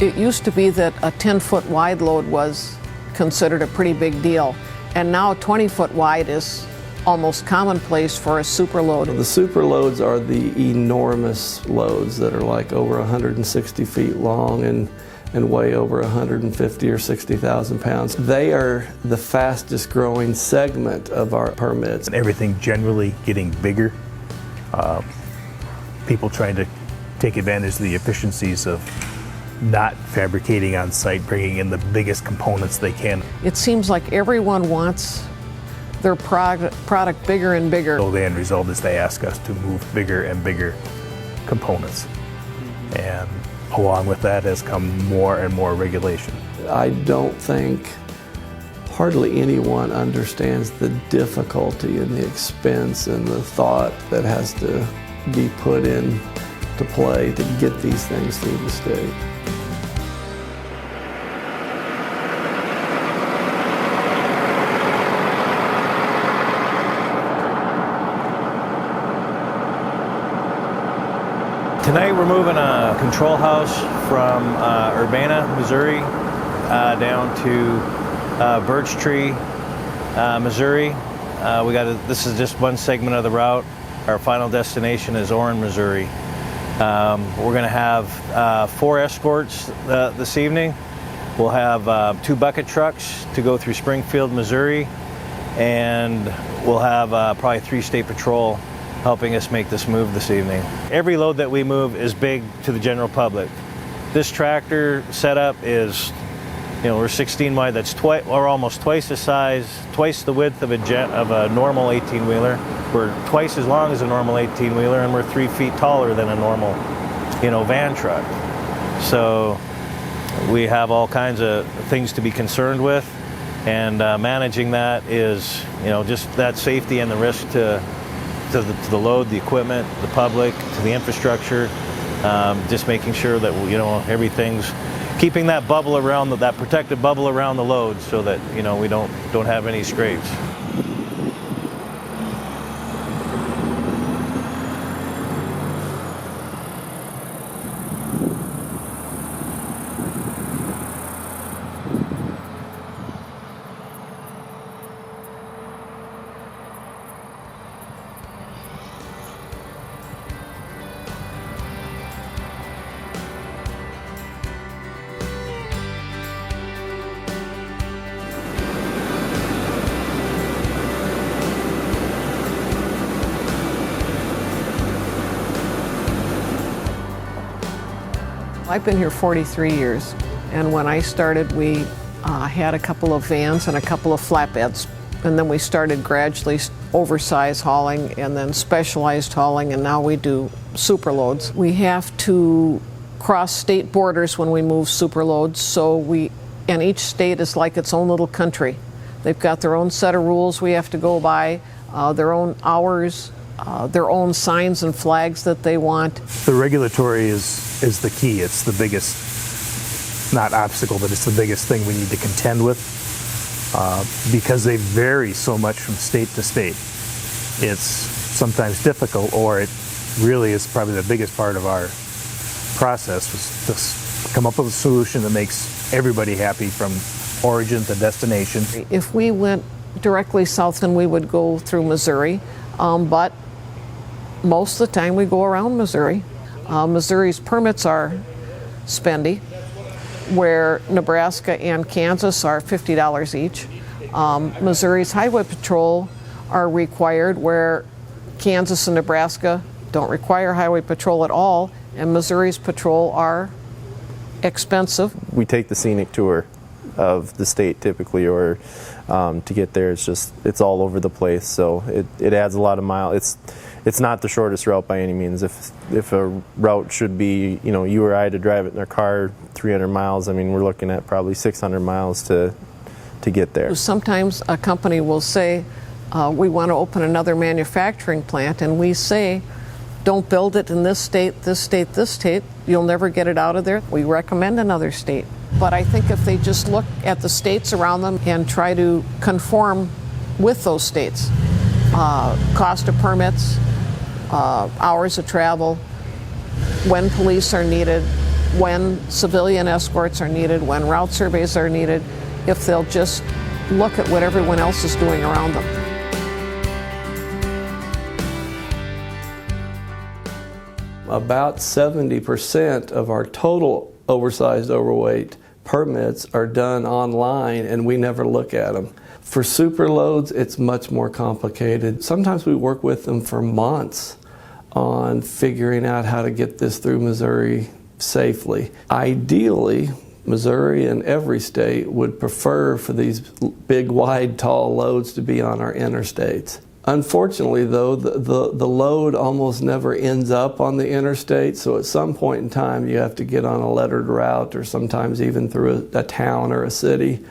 It used to be that a 10-foot wide load was considered a pretty big deal, and now 20-foot wide is almost commonplace for a superload. The superloads are the enormous loads that are like over 160 feet long and weigh over 150 or 60,000 pounds. They are the fastest growing segment of our permits. And everything generally getting bigger. People trying to take advantage of the efficiencies of not fabricating on site, bringing in the biggest components they can. It seems like everyone wants their product bigger and bigger. So the end result is they ask us to move bigger and bigger components. And along with that has come more and more regulation. I don't think hardly anyone understands the difficulty and the expense and the thought that has to be put into play to get these things through the state. Tonight we're moving a control house from Urbana, Missouri, down to Birch Tree, Missouri. This is just one segment of the route. Our final destination is Orrin, Missouri. We're going to have 4 escorts this evening. We'll have 2 bucket trucks to go through Springfield, Missouri, and we'll have probably 3 state patrol helping us make this move this evening. Every load that we move is big to the general public. This tractor setup is, we're 16 wide. That's we're almost twice the size, twice the width of a normal 18-wheeler. We're twice as long as a normal 18-wheeler, and we're 3 feet taller than a normal, van truck. So we have all kinds of things to be concerned with, and managing that is, just that safety and the risk to the load, the equipment, the public, to the infrastructure, just making sure that everything's keeping that bubble around that protective bubble around the load, so that we don't have any scrapes. I've been here 43 years, and when I started we had a couple of vans and a couple of flatbeds, and then we started gradually oversized hauling and then specialized hauling, and now we do superloads. We have to cross state borders when we move superloads, and each state is like its own little country. They've got their own set of rules we have to go by, their own hours, their own signs and flags that they want. The regulatory is the key. It's the biggest, not obstacle, but it's the biggest thing we need to contend with, because they vary so much from state to state. It's sometimes difficult, or it really is probably the biggest part of our process, was to come up with a solution that makes everybody happy from origin to destination. If we went directly south, then we would go through Missouri, but most of the time we go around Missouri. Missouri's permits are spendy, where Nebraska and Kansas are $50 each. Missouri's highway patrol are required, where Kansas and Nebraska don't require highway patrol at all, and Missouri's patrol are expensive. We take the scenic tour of the state typically, or to get there it's all over the place, so it adds a lot of miles. It's not the shortest route by any means. If a route should be, you or I to drive it in our car 300 miles, I mean, we're looking at probably 600 miles to get there. Sometimes a company will say, we want to open another manufacturing plant, and we say, don't build it in this state, this state, this state. You'll never get it out of there. We recommend another state. But I think if they just look at the states around them and try to conform with those states, cost of permits, hours of travel, when police are needed, when civilian escorts are needed, when route surveys are needed, if they'll just look at what everyone else is doing around them. About 70% of our total oversized overweight permits are done online, and we never look at them. For Superloads, it's much more complicated. Sometimes we work with them for months on figuring out how to get this through Missouri safely. Ideally, Missouri and every state would prefer for these big, wide, tall loads to be on our interstates. Unfortunately, though, the load almost never ends up on the interstate, so at some point in time you have to get on a lettered route, or sometimes even through a town or a city.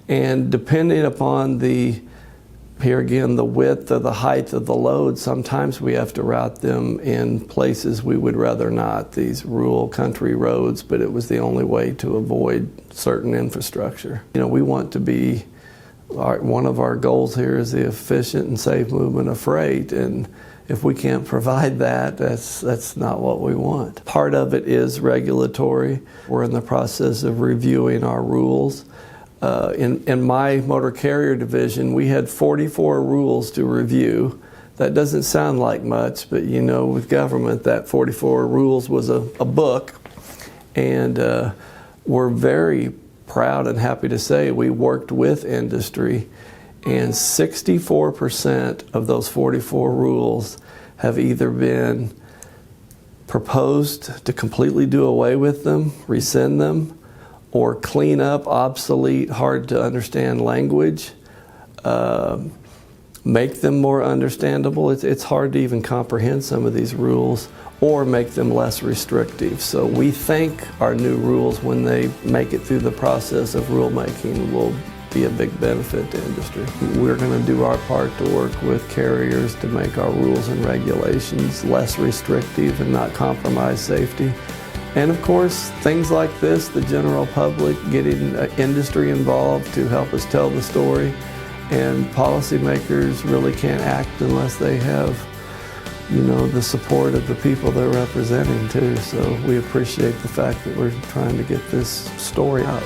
And depending upon here again, the width or the height of the load, sometimes we have to route them in places we would rather not, these rural country roads, but it was the only way to avoid certain infrastructure. You know, we want to be, one of our goals here is the efficient and safe movement of freight, and if we can't provide that, that's not what we want. Part of it is regulatory. We're in the process of reviewing our rules. In my motor carrier division, we had 44 rules to review. That doesn't sound like much, but you know, with government, that 44 rules was a book. And we're very proud and happy to say we worked with industry, and 64% of those 44 rules have either been proposed to completely do away with them, rescind them, or clean up obsolete, hard to understand language, make them more understandable. It's hard to even comprehend some of these rules, or make them less restrictive. So we think our new rules, when they make it through the process of rulemaking, will be a big benefit to industry. We're going to do our part to work with carriers to make our rules and regulations less restrictive and not compromise safety. And of course, things like this, the general public, getting industry involved to help us tell the story. And policymakers really can't act unless they have, you know, the support of the people they're representing too. So we appreciate the fact that we're trying to get this story out.